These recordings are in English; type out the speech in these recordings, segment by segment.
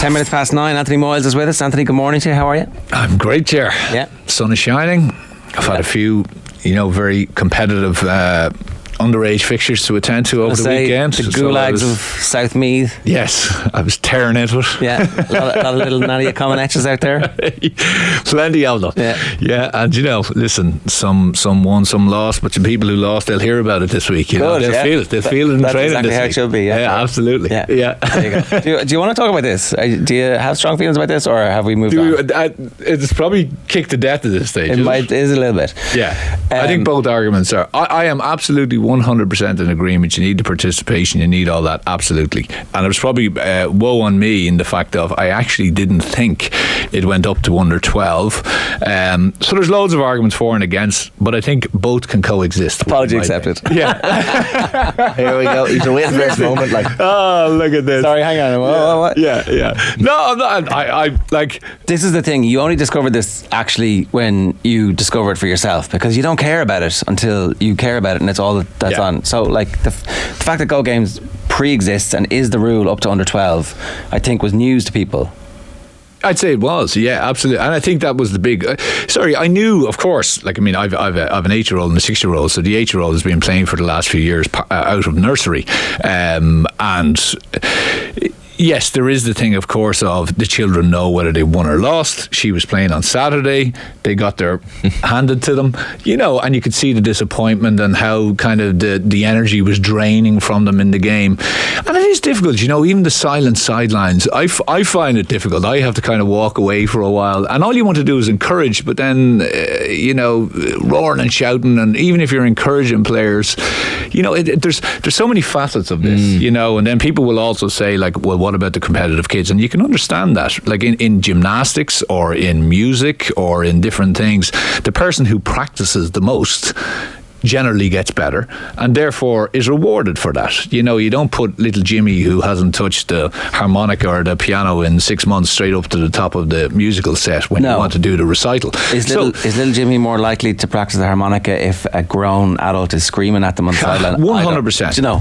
10 minutes past 9. Anthony Moyles is with us. Anthony, good morning to you. How are you? I'm great, Chair. Yeah. Sun is shining. I've had a few, very competitive underage fixtures to attend to over the weekend. The gulags of South Meath. Yes, I was tearing into it. Yeah, a lot of little Nadia Comaneci's out there. Plenty of them. Yeah, and listen, some won, some lost, but the people who lost, they'll hear about it this week. They'll feel it. They'll feel it in training exactly this how week. it should be. Yeah, absolutely. Yeah. There you go. Do you want to talk about this? Do you have strong feelings about this, or have we moved on? It's probably kicked to death at this stage. It is a little bit. Yeah, I think both arguments are. I am absolutely 100% in agreement. You need the participation, you need all that, absolutely. And it was probably woe on me in the fact of I actually didn't think it went up to under 12. So there's loads of arguments for and against, but I think both can coexist. Apology accepted. Yeah. Here we go. He's waiting for this moment. Oh, look at this. Sorry, hang on. What? Yeah. No, I'm not. I like. This is the thing. You only discovered this actually when you discovered it for yourself, because you don't care about it until you care about it, and it's all that's on. So, like the fact that Go Games pre-exists and is the rule up to under 12, I think was news to people. I'd say it was, yeah, absolutely, and I think that was the big. I knew, of course. I've an 8-year-old and a 6-year-old. So the 8-year-old has been playing for the last few years out of nursery, and. Yes, there is the thing, of course, of the children know whether they won or lost. She was playing on Saturday. They got their handed to them, and you could see the disappointment and how kind of the energy was draining from them in the game. And it is difficult, even the silent sidelines. I find it difficult. I have to kind of walk away for a while. And all you want to do is encourage, but then, roaring and shouting. And even if you're encouraging players, there's so many facets of this, and then people will also say, like, well, what about the competitive kids? And you can understand that, like in gymnastics or in music or in different things, the person who practices the most generally gets better and therefore is rewarded for that. You don't put little Jimmy, who hasn't touched the harmonica or the piano in 6 months, straight up to the top of the musical set when you want to do the recital. Is little Jimmy more likely to practice the harmonica if a grown adult is screaming at them on the sideline? 100%. No,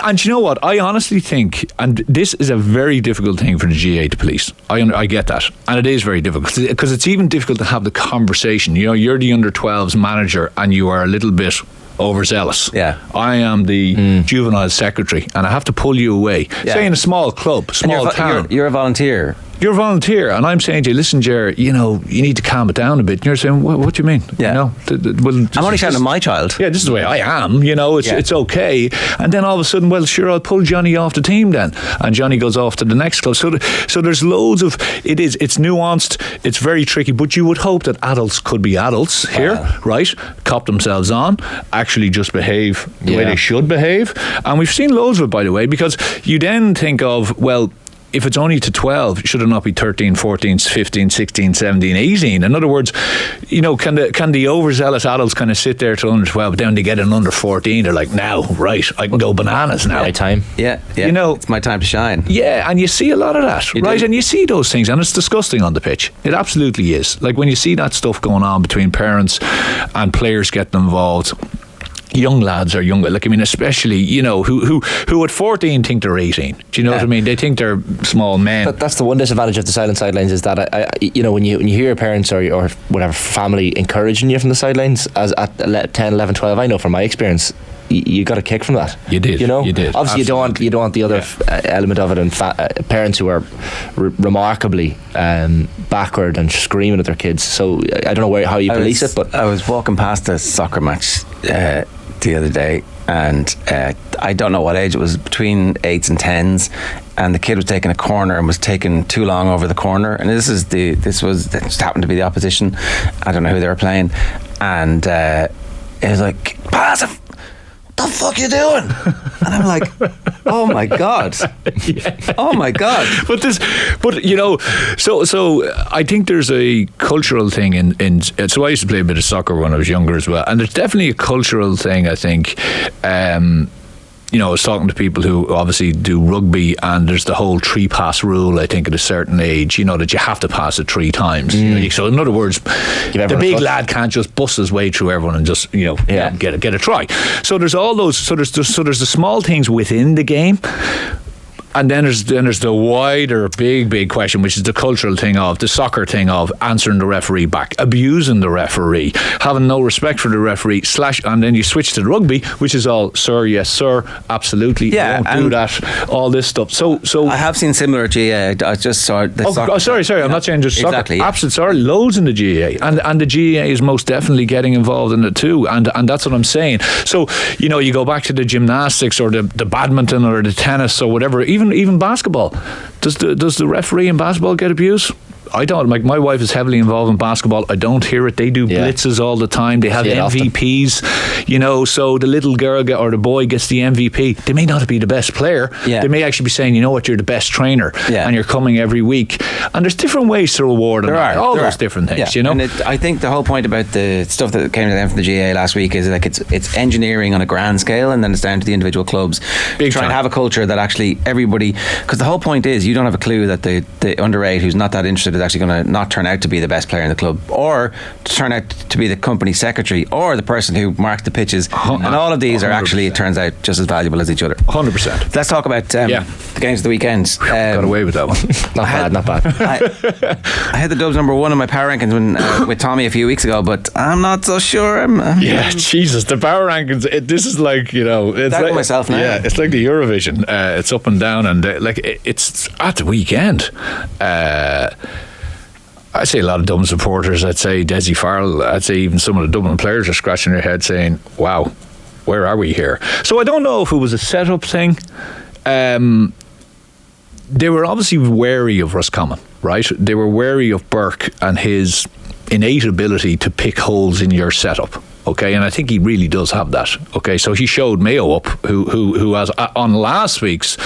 and you know what? I honestly think, and this is a very difficult thing for the GA to police. I get that, and it is very difficult because it's even difficult to have the conversation. You're the under 12s manager and you are a little bit overzealous. Yeah. I am the juvenile secretary and I have to pull you away. Yeah. Say in a small club, small town. You're a volunteer. You're a volunteer, and I'm saying to you, listen, Ger, you need to calm it down a bit. And you're saying, what do you mean? Yeah. I'm only shouting at my child. Yeah, this is the way I am. It's okay. And then all of a sudden, well, sure, I'll pull Johnny off the team then, and Johnny goes off to the next club. So there's loads of it's nuanced. It's very tricky, but you would hope that adults could be adults here, right? Cop themselves on, actually just behave the way they should behave, and we've seen loads of it, by the way, because you then think of, well, if it's only to 12, should it not be 13, 14, 15, 16, 17, 18? In other words, can the overzealous adults kind of sit there till under 12, but then they get an under 14, they're like, now, right, I can go bananas now. My time. Yeah. It's my time to shine. Yeah, and you see a lot of that, right? And you see those things, and it's disgusting on the pitch. It absolutely is. Like when you see that stuff going on between parents and players getting involved. Young lads are younger, especially, who at 14 think they're 18. Do you know what I mean? They think they're small men. But that's the one disadvantage of the silent sidelines, is that, when you hear your parents or whatever family encouraging you from the sidelines as at 10, 11, 12, I know from my experience, you got a kick from that. You did. You did. Obviously, you don't want the other element of it, and parents who are remarkably backward and screaming at their kids. So I don't know how you police it, but I was walking past a soccer match the other day, and I don't know what age it was, between 8s and 10s, and the kid was taking a corner and was taking too long over the corner, and this just happened to be the opposition. I don't know who they were playing, and it was like, pass it. What the fuck are you doing? And I'm like, oh my god. Oh my god. So I think there's a cultural thing in so I used to play a bit of soccer when I was younger as well, and there's definitely a cultural thing, I think. I was talking to people who obviously do rugby, and there's the whole 3-pass rule, I think, at a certain age, that you have to pass it 3 times. So in other words, the big lad can't just bust his way through everyone and just, get a try. So there's all those, so there's the small things within the game. And then there's the wider, big question, which is the cultural thing of the soccer thing of answering the referee back, abusing the referee, having no respect for the referee, and then you switch to the rugby, which is all sir, yes sir, absolutely, don't do that, all this stuff. So I have seen similar GAA. I just saw the soccer. Sorry, I'm not saying just soccer. Exactly, yeah. Absolutely, sorry, loads in the GAA, and the GAA is most definitely getting involved in it too, and that's what I'm saying. So you go back to the gymnastics or the badminton or the tennis or whatever, even basketball. Does the referee in basketball get abused? I don't. Like, my wife is heavily involved in basketball. I don't hear it. They do blitzes all the time. They have MVPs, so the little girl or the boy gets the MVP. They may not be the best player. They may actually be saying, you know what, you're the best trainer, and you're coming every week. And there's different ways to reward them. All those different things, And I think the whole point about the stuff that came to them from the GAA last week is like it's engineering on a grand scale, and then it's down to the individual clubs. Try and have a culture that actually everybody, because the whole point is you don't have a clue that the underage who's not that interested is actually going to not turn out to be the best player in the club, or to turn out to be the company secretary, or the person who marks the pitches, and all of these 100%. Are actually, it turns out, just as valuable as each other. 100%. Let's talk about the games of the weekend. Got away with that one. Not bad. I had the Dubs number one in my power rankings with Tommy a few weeks ago, but I'm not so sure. Jesus, the power rankings. This is like, it's like myself now. Yeah, it's like the Eurovision. It's up and down, and it's at the weekend. I'd say a lot of Dublin supporters, I'd say Desi Farrell, I'd say even some of the Dublin players are scratching their head saying, wow, where are we here? So I don't know if it was a set-up thing. They were obviously wary of Roscommon, right? They were wary of Burke and his innate ability to pick holes in your setup. Okay, and I think he really does have that. Okay, so he showed Mayo up, who has on last week's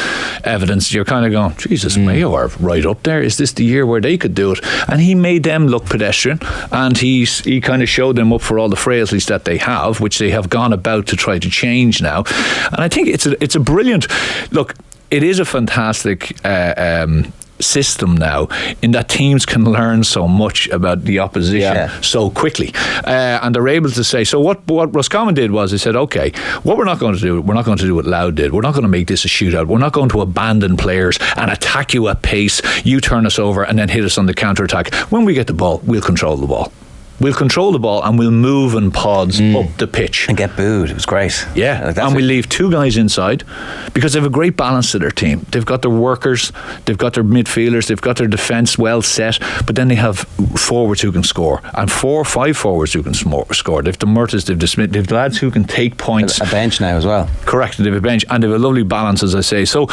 evidence. You're kind of going, Jesus, Mayo are right up there. Is this the year where they could do it? And he made them look pedestrian, and he kind of showed them up for all the frailties that they have, which they have gone about to try to change now. And I think it's a brilliant look. It is a fantastic system now, in that teams can learn so much about the opposition so quickly, and they're able to say, so what Roscommon did was they said, okay, what we're not going to do what Louth did. We're not going to make this a shootout. We're not going to abandon players and attack you at pace. You turn us over and then hit us on the counter-attack. When we get the ball, we'll control the ball. We'll control the ball and we'll move in pods up the pitch. And get booed. It was great. Yeah. And we leave two guys inside because they have a great balance to their team. They've got their workers, they've got their midfielders, they've got their defence well set, but then they have forwards who can score, and 4 or 5 forwards who can score. They've the Murtas, they've the Smith, they've lads who can take points. A bench now as well. Correct. They have a bench and they have a lovely balance, as I say. So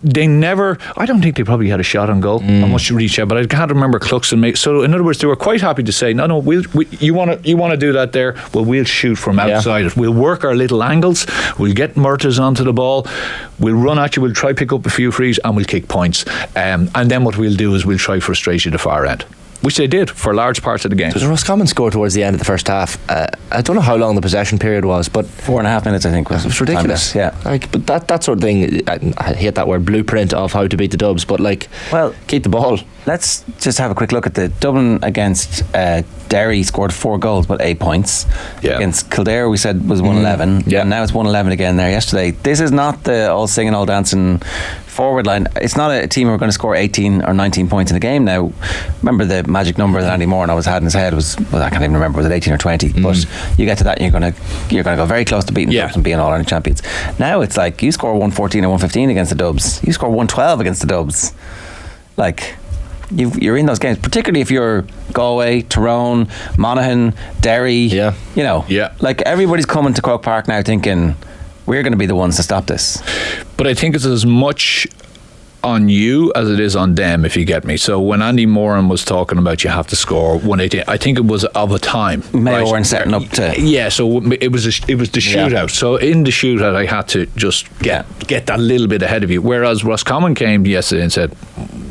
they never, I don't think they probably had a shot on goal. I must reach out, but I can't remember Clucks and make. So in other words, they were quite happy to say, no, you want to do that there? Well, we'll shoot from outside it. We'll work our little angles. We'll get Murtas onto the ball. We'll run at you. We'll try pick up a few frees and we'll kick points. And then what we'll do is we'll try frustrate you to the far end, which they did for large parts of the game. Did Roscommon score towards the end of the first half? I don't know how long the possession period was, but 4.5 minutes, I think. It was ridiculous. Yeah, but that sort of thing. I hate that word, blueprint of how to beat the Dubs. But keep the ball. Let's just have a quick look at the Dublin against Derry. Scored 4 goals, but 8 points. Against Kildare, we said was 111. And now it's 111 again there yesterday. This is not the all singing, all dancing forward line. It's not a team who are going to score 18 or 19 points in a game now. Remember the magic number that Andy Moore had in his head was, I can't even remember, was it 18 or 20? But you get to that and you're going to go very close to beating Dubs and being All-Ireland champions. Now it's like you score 114 or 115 against the Dubs. You score 112 against the Dubs. You're in those games, particularly if you're Galway, Tyrone, Monaghan, Derry. Everybody's coming to Croke Park now thinking we're going to be the ones to stop this. But I think it's as much on you as it is on them, if you get me. So when Andy Moran was talking about you have to score 118, I think it was of a time. Mayo weren't setting up to. Yeah, so it was the shootout. So in the shootout, I had to just get that little bit ahead of you. Whereas Roscommon came yesterday and said,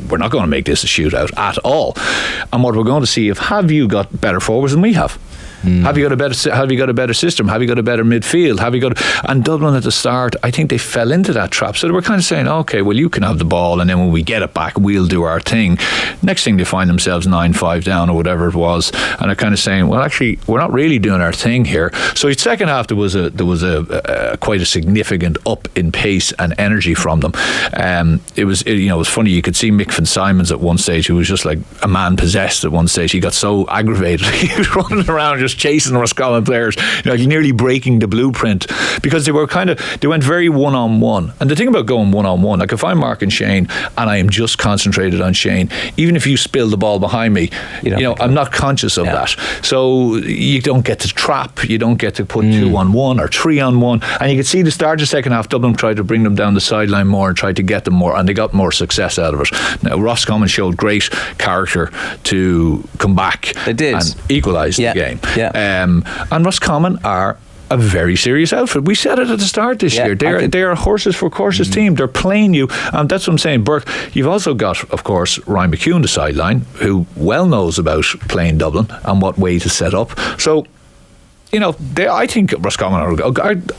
we're not going to make this a shootout at all. And what we're going to see have you got better forwards than we have. Have you got a better system? Have you got a better midfield? And Dublin at the start, I think they fell into that trap. So they were kind of saying, okay, well, you can have the ball, and then when we get it back, we'll do our thing. Next thing, they find themselves 9-5 down or whatever it was, and they're kind of saying, well, actually, we're not really doing our thing here. So in second half, there was a quite a significant up in pace and energy from them. It was funny. You could see Mick Fitzsimons at one stage, who was just like a man possessed at one stage. He got so aggravated. He was running around just chasing the Roscommon players, like nearly breaking the blueprint, because they went very one-on-one. And the thing about going one-on-one, like if I'm marking Shane and I am just concentrated on Shane, even if you spill the ball behind me, I'm not conscious of that. So you don't get to trap, you don't get to put 2-on-1 or 3-on-1. And you could see the start of the second half, Dublin tried to bring them down the sideline more and tried to get them more, and they got more success out of it. Now, Roscommon showed great character to come back and equalise the game. And Roscommon are a very serious outfit. We said it at the start this year. They are a horses for courses team. They're playing you, and that's what I'm saying. Burke, you've also got, of course, Ryan McHugh on the sideline, who well knows about playing Dublin and what way to set up. So, I think Roscommon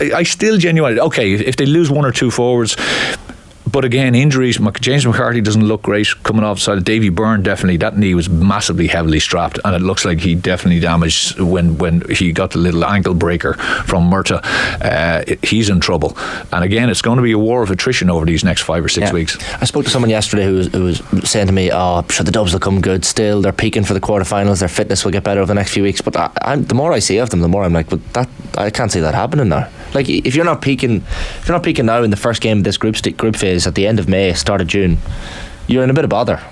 I still genuinely, okay, if they lose one or two forwards, but again, injuries. James McCarthy doesn't look great coming off the side. Davy Burke, definitely, that knee was massively heavily strapped, and it looks like he definitely damaged when he got the little ankle breaker from Murta. He's in trouble, and again, it's going to be a war of attrition over these next 5 or 6 weeks. I spoke to someone yesterday who was saying to me, the Dubs will come good still, they're peaking for the quarterfinals, their fitness will get better over the next few weeks, but the more I see of them, the more I'm like, but that I can't see that happening now. Like, if you're not peaking now in the first game of this group phase at the end of May, start of June, you're in a bit of bother.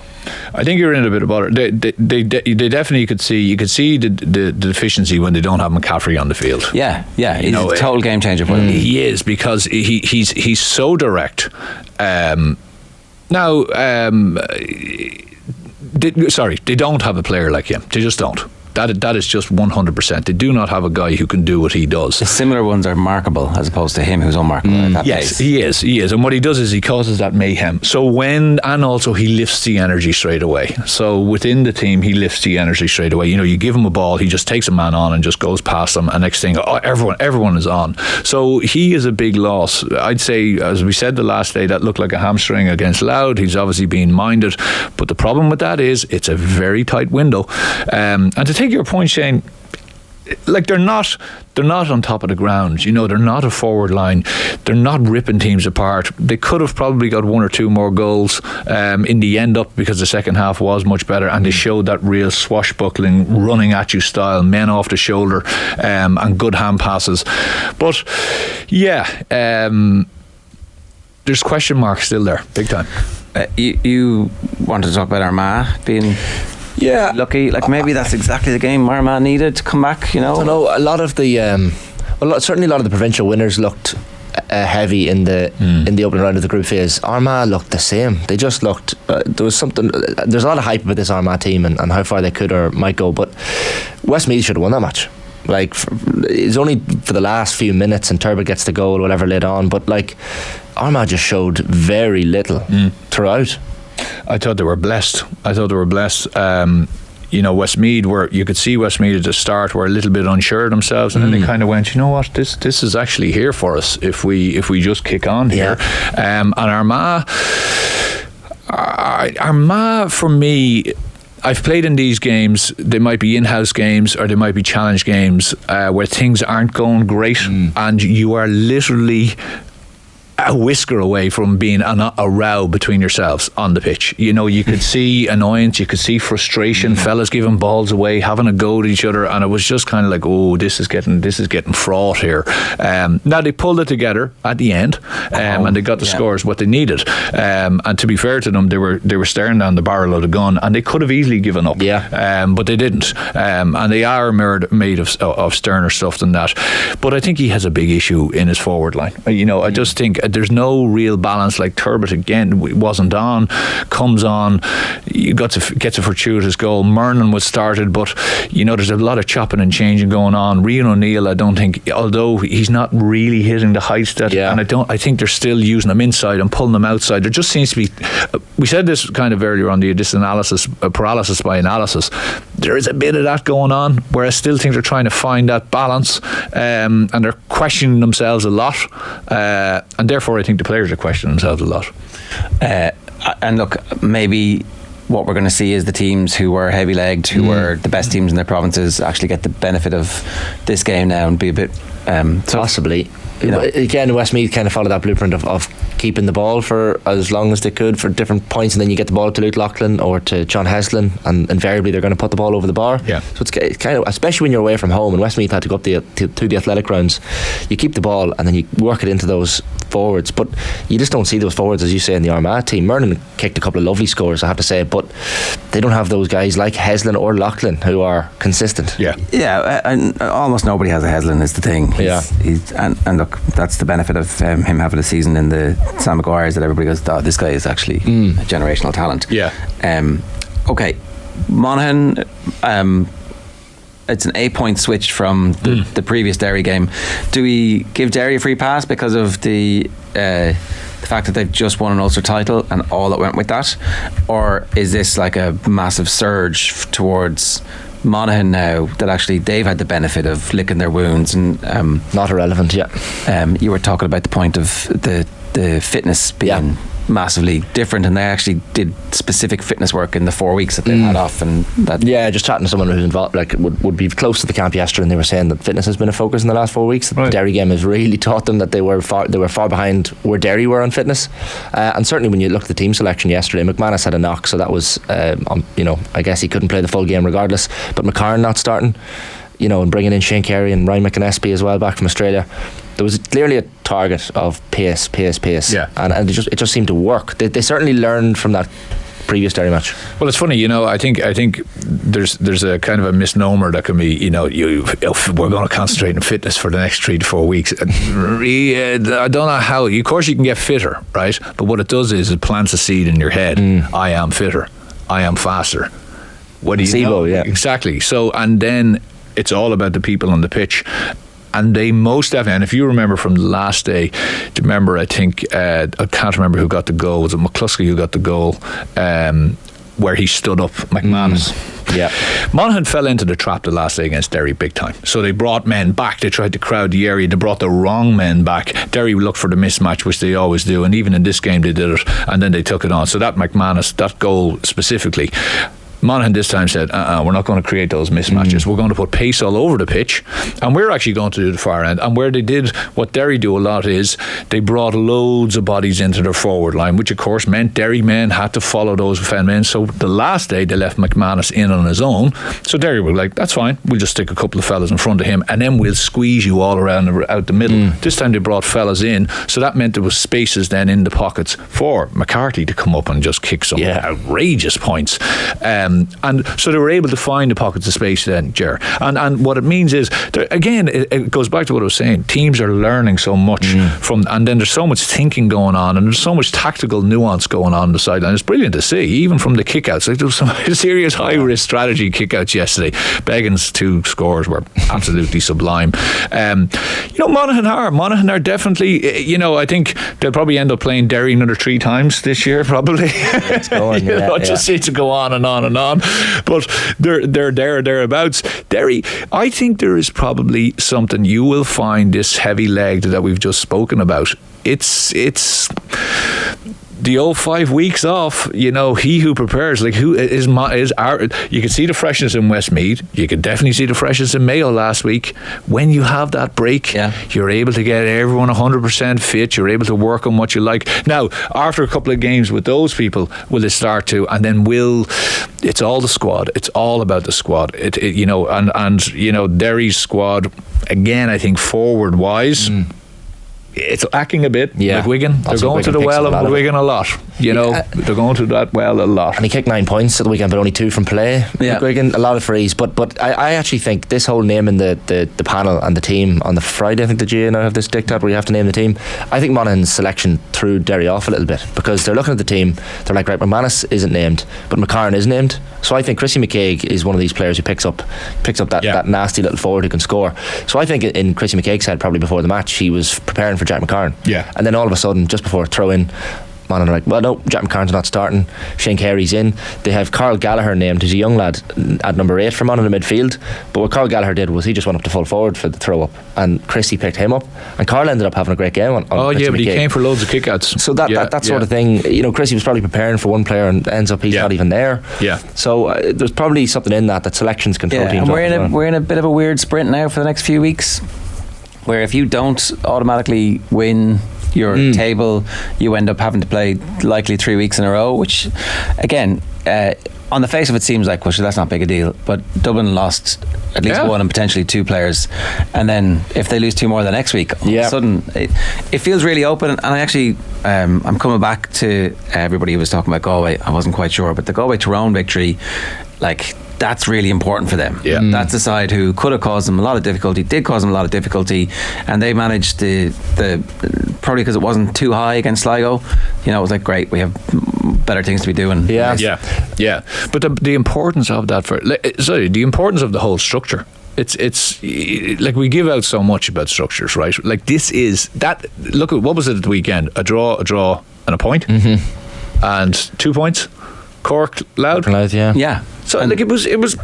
I think you're in a bit of bother. They definitely you could see the deficiency when they don't have McCaffrey on the field. Yeah, he's a total game changer for them. He is, because he's so direct. They don't have a player like him. They just don't. That is just 100%. They do not have a guy who can do what he does. The similar ones are markable as opposed to him, who's unmarkable at that pace. He is. And what he does is he causes that mayhem. And also he lifts the energy straight away. So within the team, he lifts the energy straight away. You give him a ball, he just takes a man on and just goes past them. And next thing, everyone is on. So he is a big loss. I'd say, as we said the last day, that looked like a hamstring against Louth. He's obviously being minded. But the problem with that is it's a very tight window. And to take your point, Shane, like they're not on top of the ground. They're not a forward line. They're not ripping teams apart. They could have probably got 1 or 2 more goals in the end up, because the second half was much better, and they showed that real swashbuckling, running at you style, men off the shoulder, and good hand passes. But there's question marks still there, big time. You wanted to talk about Armagh being lucky, like maybe that's exactly the game Armagh needed to come back. I don't know. A lot of the certainly a lot of the provincial winners looked heavy in the opening round of the group phase. Armagh looked the same. They just looked. There was something. There's a lot of hype about this Armagh team and how far they could or might go. But Westmeath should have won that match. Like, it's only for the last few minutes, and Turbot gets the goal, whatever, led on. But like, Armagh just showed very little throughout. I thought they were blessed. Westmeath, where you could see Westmeath at the start were a little bit unsure of themselves, and then they kind of went, you know what, this is actually here for us if we just kick on here. And Armagh for me, I've played in these games. They might be in-house games or they might be challenge games where things aren't going great, and you are literally a whisker away from being a row between yourselves on the pitch. You could see annoyance, you could see frustration, fellas giving balls away, having a go at each other, and it was just kind of like, this is getting fraught here. Now they pulled it together at the end, and they got the scores what they needed. And to be fair to them, they were staring down the barrel of the gun, and they could have easily given up. But they didn't. And they are made of sterner stuff than that. But I think he has a big issue in his forward line. I just think there's no real balance. Like Turbot again wasn't on, comes on, you gets a fortuitous goal. Murnan was started, but there's a lot of chopping and changing going on. Rian O'Neill, I don't think, although he's not really hitting the heights that, and I think they're still using him inside and pulling them outside. There just seems to be, we said this kind of earlier on, this analysis, paralysis by analysis. There is a bit of that going on, where I still think they're trying to find that balance, and they're questioning themselves a lot, and therefore I think the players are questioning themselves a lot. And look, maybe what we're going to see is the teams who were heavy-legged, who were the best teams in their provinces, actually get the benefit of this game now and be a bit possibly. Again, Westmeath kind of followed that blueprint of keeping the ball for as long as they could for different points, and then you get the ball to Luke Loughlin or to John Heslin, and invariably they're going to put the ball over the bar. So it's kind of, especially when you're away from home, and Westmeath had to go up to the athletic grounds, you keep the ball and then you work it into those forwards, but you just don't see those forwards, as you say, in the Armagh team. Murnan kicked a couple of lovely scores, I have to say, but they don't have those guys like Heslin or Loughlin who are consistent. And almost nobody has a Heslin is the thing. He's and look, that's the benefit of him having a season in the Sam Maguires, that everybody goes, this guy is actually a generational talent. Okay, Monaghan, it's an 8-point switch from the previous Derry game. Do we give Derry a free pass because of the fact that they've just won an Ulster title and all that went with that, or is this like a massive surge towards Monaghan now that actually they've had the benefit of licking their wounds? And not irrelevant. You were talking about the point of the fitness being massively different, and they actually did specific fitness work in the 4 weeks that they had off, and that just chatting to someone who's involved, like would be close to the camp yesterday, and they were saying that fitness has been a focus in the last 4 weeks. The Derry game has really taught them that they were far behind where Derry were on fitness, and certainly when you look at the team selection yesterday, McManus had a knock, so that was I guess he couldn't play the full game regardless, but McCarran not starting, and bringing in Shane Carey and Ryan McInnesby as well back from Australia. There was clearly a target of pace, and it just seemed to work. They certainly learned from that previous Derry match. Well, it's funny, I think there's a kind of a misnomer that can be, we're going to concentrate on fitness for the next 3 to 4 weeks. I don't know how. Of course, you can get fitter, right? But what it does is it plants a seed in your head. I am fitter. I am faster. What do you know? Exactly. So, and then it's all about the people on the pitch. And they most definitely, and if you remember from the last day, I think, I can't remember who got the goal. Was it McCluskey who got the goal? Where he stood up, McManus. Monaghan fell into the trap the last day against Derry big time. So they brought men back. They tried to crowd the area. They brought the wrong men back. Derry looked for the mismatch, which they always do. And even in this game, they did it. And then they took it on. So that McManus, that goal specifically, Monaghan this time said, we're not going to create those mismatches. We're going to put pace all over the pitch, and we're actually going to do the far end. And where they did what Derry do a lot is they brought loads of bodies into their forward line, which of course meant Derry men had to follow those fen men. So the last day they left McManus in on his own. So Derry were like, that's fine, we'll just stick a couple of fellas in front of him and then we'll squeeze you all around out the middle. This time they brought fellas in, so that meant there was spaces then in the pockets for McCarthy to come up and just kick some outrageous points. And so they were able to find the pockets of space then, Ger. And what it means is, again, it goes back to what I was saying. Teams are learning so much from, and then there's so much thinking going on, and there's so much tactical nuance going on the sideline. It's brilliant to see, even from the kickouts. Like, there was some serious high-risk strategy kickouts yesterday. Beggin's 2 scores were absolutely sublime. Monaghan are definitely, I think they'll probably end up playing Derry another 3 times this year, probably. It's going, just seems to go on and on and on. But they're thereabouts. Derry, I think there is probably something you will find this heavy leg that we've just spoken about. It's the old 5 weeks off, he who prepares, like who is you can see the freshness in Westmeath, you can definitely see the freshness in Mayo last week. When you have that break, you're able to get everyone 100% fit, you're able to work on what you like. Now, after a couple of games with those people, will it start to, and then it's all the squad, it's all about the squad, and Derry's squad, again, I think forward wise, it's lacking a bit. Yeah. Wigan, they're going to the well of Wigan a lot. They're going to that well a lot. And he kicked 9 points at the weekend, but only 2 from play. Yeah. Wigan, a lot of frees. But I actually think this whole naming the panel and the team on the Friday, I think the GA now have this diktat where you have to name the team. I think Monaghan's selection threw Derry off a little bit, because they're looking at the team, they're like, right, McManus isn't named, but McCarran is named. So I think Chrissy McCaig is one of these players who picks up that nasty little forward who can score. So I think in Chrissy McCaig's head, probably before the match, he was preparing for Jack McCarran. Yeah. And then all of a sudden, just before throw in, Monaghan are like, well, no, Jack McCarran's not starting, Shane Carey's in. They have Carl Gallagher named, who's a young lad at number 8 for Monaghan in midfield. But what Carl Gallagher did was he just went up to full forward for the throw up, and Chrissy picked him up, and Carl ended up having a great game on Chrissy but McCaig. he came for loads of kickouts. So that sort of thing, Chrissy was probably preparing for one player and ends up he's not even there. Yeah. So there's probably something in that selections can throw teams and off. we're in a bit of a weird sprint now for the next few weeks, where if you don't automatically win your table, you end up having to play likely 3 weeks in a row, which again, on the face of it seems like, well, that's not big a deal, but Dublin lost at least one and potentially 2 players, and then if they lose 2 more the next week, all of a sudden it feels really open. And I actually I'm coming back to everybody who was talking about Galway. I wasn't quite sure, but the Galway Tyrone victory, like, that's really important for them. That's a side who could have caused them a lot of difficulty, did cause them a lot of difficulty, and they managed the probably because it wasn't too high against Sligo, it was like, great, we have better things to be doing. But the importance of that the importance of the whole structure, it's like, we give out so much about structures, right? Like, this is that. Look at what was it at the weekend: a draw and a point, and 2 points. Cork, Louth, yeah. So like, it was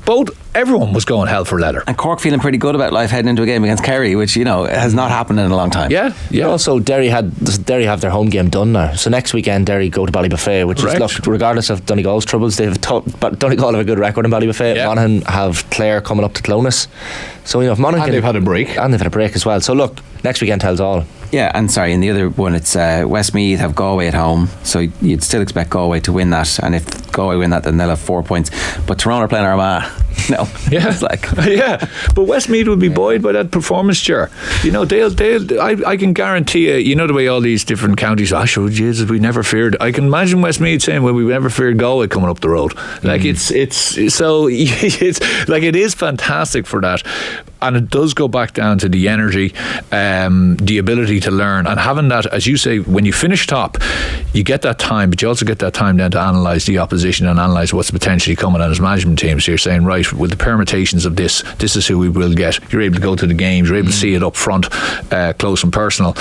both. Everyone was going hell for leather, and Cork feeling pretty good about life heading into a game against Kerry, which has not happened in a long time. Yeah. Also, Derry have their home game done now. So next weekend, Derry go to Ballybuffet, which is, look, regardless of Donegal's troubles, but Donegal have a good record in Ballybuffet. Yeah. Monaghan have Clare coming up to Clonus. So if Monaghan they've had a break, as well. So look, next weekend tells all. Yeah, and sorry, in the other one, it's Westmeath have Galway at home, so you'd still expect Galway to win that, and if Galway win that, then they'll have 4 points. But Tyrone are playing Armagh. No, it's like but Westmeath will be buoyed by that performance, Ger. I can guarantee you. The way all these different counties, Jesus, we never feared. I can imagine Westmeath saying, well, we never feared Galway coming up the road. Like, it's so it's like, it is fantastic for that. And it does go back down to the energy, the ability to learn, and having that, as you say, when you finish top, you get that time, but you also get that time then to analyse the opposition and analyse what's potentially coming on as management teams. So you're saying, right, with the permutations of this is who we will get. You're able to go to the games, you're able to see it up front, close and personal.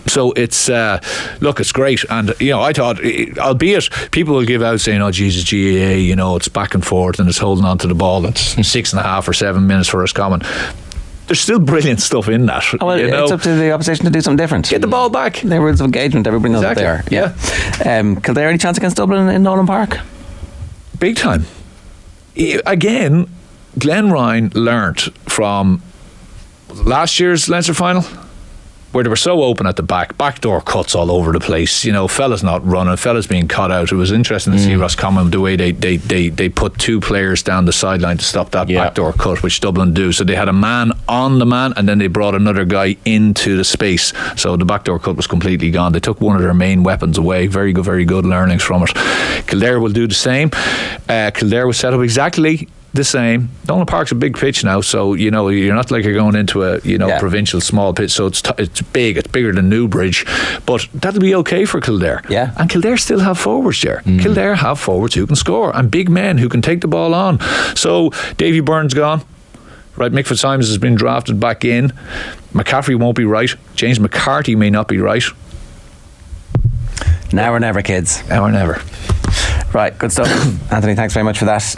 So it's it's great. And I thought, albeit people will give out saying, oh Jesus, GAA, it's back and forth and it's holding on to the ball, that's 6.5 or 7 minutes for Roscommon. There's still brilliant stuff in that. It's up to the opposition to do something different. Get the ball back. Their rules of engagement, everybody knows what they are. Kildare, any chance against Dublin in Nolan Park? Big time. Again, Glen Ryan learnt from last year's Leinster final, where they were so open at the backdoor cuts all over the place, fellas not running, fellas being cut out. It was interesting to see Roscommon, the way they put 2 players down the sideline to stop that backdoor cut, which Dublin do. So they had a man on the man, and then they brought another guy into the space. So the backdoor cut was completely gone. They took one of their main weapons away. Very good learnings from it. Kildare will do the same. Kildare was set up exactly the same. Nolan Park's a big pitch now, so you're not like you're going into a provincial small pitch, so it's big, it's bigger than Newbridge, but that'll be okay for Kildare. And Kildare still have forwards there. Kildare have forwards who can score, and big men who can take the ball on. So Davy Burke's gone, right? Mick Fitzsimons has been drafted back in. McCaffrey won't be right. James McCarthy may not be right. Now or never, kids. Now or never. Right, good stuff. Anthony, thanks very much for that.